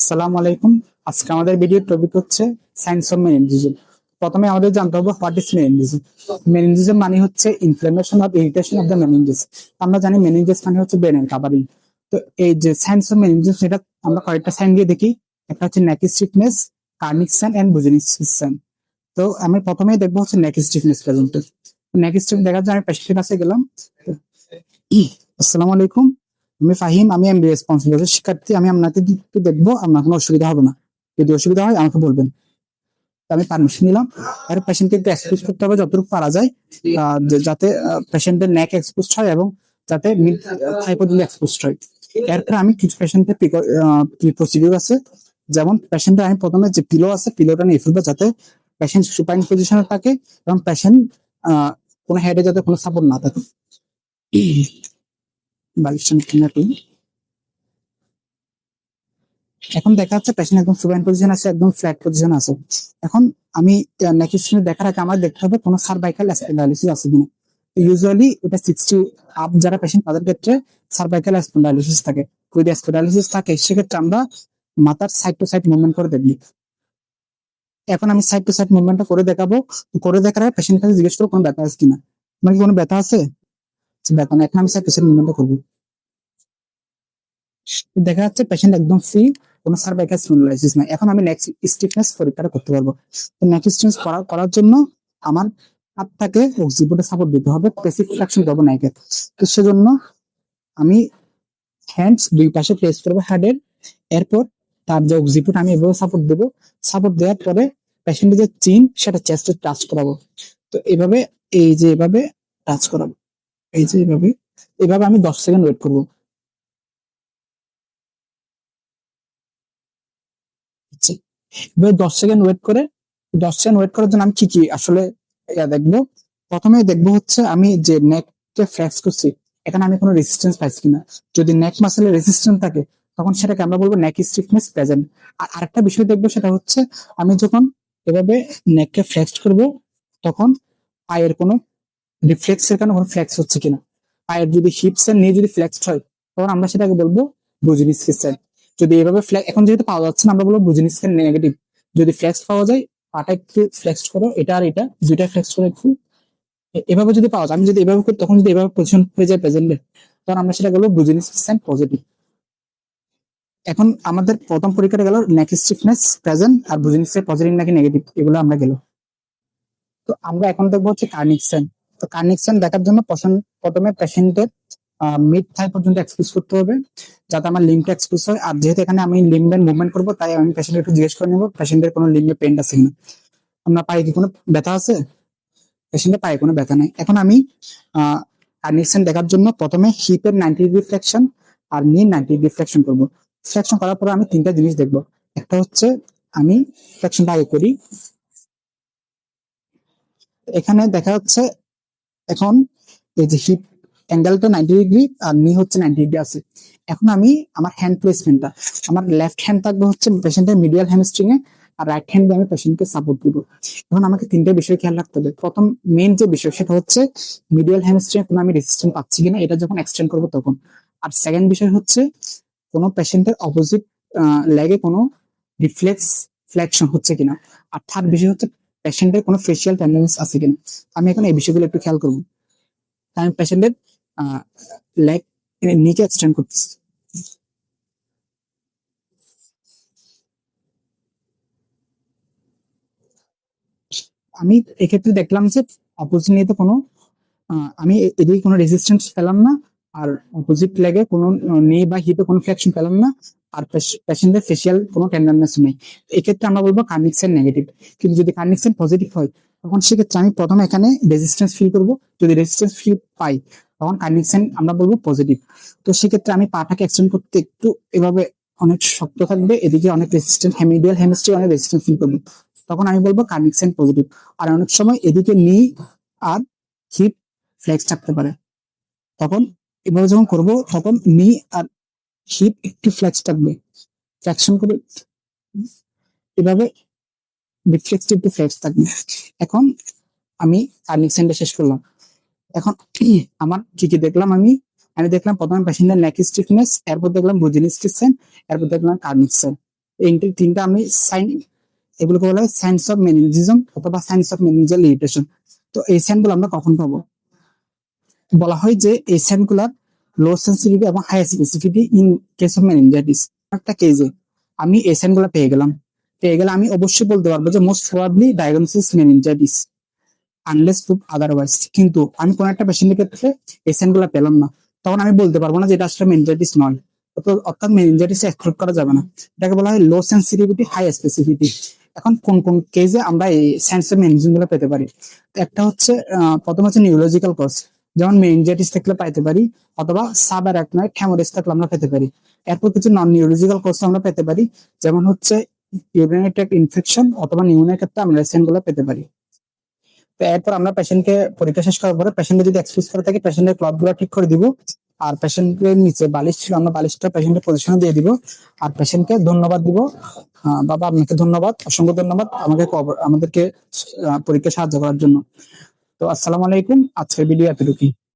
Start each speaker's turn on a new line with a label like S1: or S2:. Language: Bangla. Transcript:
S1: আসসালামু আলাইকুম। আজকে আমাদের ভিডিওর টপিক হচ্ছে সায়েন্স অফ মেনিনজিজম। প্রথমে আমাদের জানতে হবে হোয়াট ইজ মেনিনজিজম। মেনিনজিজম মানে হচ্ছে inflammation of irritation of the meninges. আমরা জানি মেনিনজেস মানে হচ্ছে ব্রেনের কাভারিং। তো এই যে সায়েন্স অফ মেনিনজিজম, সেটা আমরা কয়েকটা সাইন দিয়ে দেখি। একটা হচ্ছে neck stiffness, Kernig sign and Brudzinski sign. তো আমি প্রথমেই দেখবো হচ্ছে নেক স্টিফনেস প্রেজেন্ট। নেক স্টিফ দেখার জন্য আমি পেশেন্টের কাছে গেলাম। আসসালামু আলাইকুম, আমি ফাহিম, আমি এমবিএ রেসপন্সিবল শিক্ষার্থী। আমি আপনাকে একটু দেখবো, আপনার কোনো অসুবিধা হবে না। যদি অসুবিধা হয় আমাকে বলবেন। তো আমি পারমিশন নিলাম। আর পেশেন্টকে একটু এক্সপোজ করতে হবে যতটুকু পারা যায়, যাতে পেশেন্টের নেক এক্সপোজ হয় এবং যাতে মিড থাই পর্যন্ত এক্সপোজ হয়। এরপর আমি কিছু পেশেন্টের প্রসিডিউর আছে, যেমন পেশেন্টের আমি প্রথমে যে পিলো আছে পিলোটা নিয়ে ফেলবো যাতে পেশেন্ট সুপাইন পজিশনে থাকে এবং পেশেন্ট কোনো হেডে যাতে কোনো সাপোর্ট না থাকে। বালিশটা কিনা তুই। এখন দেখা যাচ্ছে পেশেন্ট একদম সুপাইন পজিশন আছে, একদম ফ্ল্যাট পজিশন আছে। এখন আমি নেক্সট দেখার আগে আমার দেখতে হবে কোনো সার্ভাইকাল স্পন্ডাইলিসিস আছে কিনা। ইউজুয়ালি এটা 60 আপ যারা পেশেন্ট তাদের ক্ষেত্রে সার্ভাইকাল স্পন্ডাইলিসিস থাকে। যদি স্পন্ডাইলিসিস থাকে সেক্ষেত্রে আমরা মাথার সাইড টু সাইড মুভমেন্ট করে দেখবি। এখন আমি সাইড টু সাইড মুভমেন্টটা করে দেখাবো। করে দেখার আগে পেশেন্ট কাছে জিজ্ঞেস করবো কোনো ব্যথা আছে কিনা। তোমার কি কোনো ব্যথা আছে? ব্যথা না। এখন আমি সাইড টু সাইড মুভমেন্টটা করবো। দেখা যাচ্ছে পেশেন্ট একদম ফ্রি, কোনো সার্ভাইকাল স্পন্ডাইলিসিস নাই। এখন আমি নেক্সট স্টিফনেস পরীক্ষাটা করতে পারবো। তো নেক্সট স্টিফনেস করার জন্য আমার হাতটাকে অক্সিবোর্ডে সাপোর্ট দিতে হবে, পেসিভ ফ্লেকশন করবো নাইকে। তো সেজন্য আমি হ্যান্ডস দুই পাশে প্লেস করবো হেডের। এরপর তার যে অক্সিবোর্ড আমি এভাবে সাপোর্ট দেবো। সাপোর্ট দেওয়ার পরে পেশেন্টের যে চিন সেটা চেস্টে টাচ করাবো। তো এভাবে, এই যে এভাবে টাচ করাবো, এই যে এভাবে এভাবে আমি 10 সেকেন্ড ওয়েট করবো। আচ্ছা, এবার 10 সেকেন্ড ওয়েট করে, 10 সেকেন্ড ওয়েট করার জন্য আমি কি কি আসলে দেখবো। প্রথমে দেখবো হচ্ছে আমি যে নেককে ফ্লেক্স করছি এখানে আমি কোনো রেজিস্ট্যান্স পাইছি কিনা। যদি নেক মাসেলের রেজিস্ট্যান্স থাকে তখন সেটাকে আমরা বলবো নেক স্টিফনেস প্রেজেন্ট। আর আরেকটা বিষয় দেখবো, সেটা হচ্ছে আমি যখন এভাবে নেককে ফ্লেক্স করব তখন পায়ের কোনো রিফ্লেক্সের কারণে কোনো ফ্লেক্স হচ্ছে কিনা। পায়ের যদি হিপস এর নিয়ে যদি ফ্লেক্সড হয় তখন আমরা সেটাকে বলবো বুজিনিসকিস সাইন। যদি এভাবে এখন যেহেতু পাওয়া যাচ্ছে না আমরা বলবো বুজিনিসকিস নেগেটিভ। যদি ফ্লেক্স পাওয়া যায়, পাটা একটু ফ্লেক্স করো, এটা আর এটা দুইটা ফ্লেক্স করে একটু এভাবে যদি পাওয়া যায়, আমি যদি এভাবে করি তখন যদি এভাবে পজিশন হয়ে যায় প্রেজেন্টে, তখন আমরা সেটা বলবো বুজিনিসকিস সাইন পজিটিভ। এখন আমাদের প্রথম পরীক্ষাটা গেল নেক স্টিফনেস প্রেজেন্ট আর বুজিনিসকিস পজিটিভ নাকি নেগেটিভ, এগুলো আমরা গেল। তো আমরা এখন দেখবো হচ্ছে কার্নিক সাইন। তো কার্নিক সাইন দেখার জন্য প্রথমে পেশেন্টের মিড থাই পর্যন্ত এক্সপোজ করতে হবে যাতে আমার লিম্বটা এক্সপোজ হয়। আর যেহেতু এখানে আমি লিম্বের মুভমেন্ট করবো তাই আমি পেশেন্টের একটু জিজ্ঞেস করে নেবো পেশেন্টের কোনো লিম্বে পেন আছে কিনা। আপনার পায়ে কি কোনো ব্যথা আছে? পেশেন্টের পায়ে কোনো ব্যথা নাই। এখন আমি কার্নিক সাইন দেখার জন্য প্রথমে হিপের 90 ডিগ্রি ফ্লেকশন আর নি 90 ডিগ্রি ফ্লেকশন করবো। ফ্লেকশন করার পরে আমি তিনটা জিনিস দেখবো। একটা হচ্ছে আমি ফ্লেকশনটা আগে করি। এখানে দেখা যাচ্ছে এখন এই যে হিপ অ্যাঙ্গেলটা 90 ডিগ্রি আর নি হচ্ছে 90 ডিগ্রি আছে। এখন আমি আমার হ্যান্ড প্লেসমেন্টটা, আমার লেফট হ্যান্ড থাকবে হচ্ছে পেশেন্টের মিডিয়াল হ্যামস্ট্রিং এ আর রাইট হ্যান্ড দিয়ে আমি পেশেন্টকে সাপোর্ট দিব। এখন আমাকে তিনটে বিষয় খেয়াল রাখতে হবে। প্রথম মেইন যে বিষয় সেটা হচ্ছে মিডিয়াল হ্যামস্ট্রিং এ কোনো আমি রেজিস্ট্যান্স পাচ্ছি কিনা, এটা যখন এক্সটেন্ড করবো তখন। আর সেকেন্ড বিষয় হচ্ছে কোনো পেশেন্টের অপোজিট লেগে কোনো রিফ্লেক্স ফ্লেকশন হচ্ছে কিনা। আর থার্ড বিষয় হচ্ছে পেশেন্টের কোনো ফেসিয়াল টেন্ডেন্স আছে কিনা। আমি এখন এই বিষয়গুলো একটু খেয়াল করবো। আমি পেশেন্টের লেগ নিচে এক্সটেন্ড করতেছি। আমি এক্ষেত্রে দেখলাম যে অপোজিট নিয়ে তো কোনো আমি এদিকে কোনো রেজিস্ট্যান্স পেলাম না, আর অপোজিট লেগে কোনো নি বা হিপে কোনো ফ্লেকশন পেলাম না, আর পেশেন্টের ফেসিয়াল কোনো টেন্ডারনেস নেই। এক্ষেত্রে আমরা বলবো কার্নিকসেন নেগেটিভ। কিন্তু যদি কার্নিকসেন পজিটিভ হয় তখন সেক্ষেত্রে আমি প্রথমে এখানে রেজিস্ট্যান্স ফিল করব। যদি রেজিস্ট্যান্স ফিল পাই তখন কার্নিকসেন আমরা বলবো পজিটিভ। তো সেক্ষেত্রে আমি পাটাকে এক্সটেন্ড করতে একটু এভাবে অনেক শক্ত থাকবে, এদিকে অনেক রেজিস্ট্যান্ট মিডিয়াল হেমিস্ট্রি অনেক রেজিস্ট্যান্স ফিল করবো, তখন আমি বলবো কার্নিকসেন পজিটিভ। আর অনেক সময় এদিকে নি আর হিপ ফ্লেক্স থাকতে পারে, তখন এভাবে যখন করব তখন নি আর হিপ একটু ফ্লেক্স থাকবে। ফ্লেকশন করে এভাবে রিফ্লেক্স একটু ফ্লেক্স থাকবে। এখন আমি কার্নিকসেনটা শেষ করলাম। এখন আমার কি কি দেখলাম, আমি আমি দেখলাম প্রথমে পেশেন্টের নেক স্টিফনেস, এরপর দেখলাম বুজিনিসকিস সাইন, এরপর দেখলাম কার্নিকসেন। এই তিনটা আমি সাইন, এগুলোকে বলা হয় সাইন্স অফ মেনিনজিজম অথবা সাইন্স অফ মেনিনজিয়াল ইরিটেশন। তো এই সাইনগুলো আমরা কখন পাবো? বলা হয় যে এই সাইনগুলার লো সেন্সিটিভিটি এবং high specificity in case of meningitis. একটা কেসে আমি এই সাইনগুলো পেয়ে গেলে আমি অবশ্যই বলতে পারবো যে most probably diagnosis meningitis, unless prove otherwise. কিন্তু আমি কোন একটা পেশেন্টের ক্ষেত্রে এই সাইনগুলো পেলাম না, তখন আমি বলতে পারবো না যে এটা আসলে মেনিনজাইটিস নয়। অর্থাৎ মেনিনজাইটিস এক্সক্লুড করা যাবে না, এটাকে বলা হয় লো সেন্সিটিভিটি হাই স্পেসিফিটি। এখন কোন কোন কেসে আমরা এই সাইন্স অফ মেনিনজিং গুলো পেতে পারি? একটা হচ্ছে প্রথম হচ্ছে নিউরোলজিক্যাল কজ, যেমন মেনিনজাইটিস থাকলে পাইতে পারি, অথবা সাব অ্যারাকনয়েড হ্যামোরেজ থাকলে আমরা পেতে পারি। এরপর কিছু নন নিউরোলজিক্যাল কজ আমরা পেতে পারি, যেমন হচ্ছে ইউরিনারি ট্র্যাক্ট ইনফেকশন অথবা নিউমোনিয়ার ক্ষেত্রে আমরা এই সাইনগুলো পেতে পারি। তো এরপর আমরা পেশেন্টকে পরীক্ষা শেষ করার পরে পেশেন্টকে যদি এক্সপোজ করে থাকি পেশেন্টের ক্লথ গুলো ঠিক করে দিব। আর পেশেন্টের নিচে বালিশ ছিল, আমরা বালিশটা পেশেন্টের পজিশনে দিয়ে দিব। আর পেশেন্টকে ধন্যবাদ দিব, বাবা আপনাকে ধন্যবাদ, অসংখ্য ধন্যবাদ আমাদেরকে পরীক্ষা সাহায্য করার জন্য। তো আসসালামু আলাইকুম, আজকের ভিডিও এতটুকুই।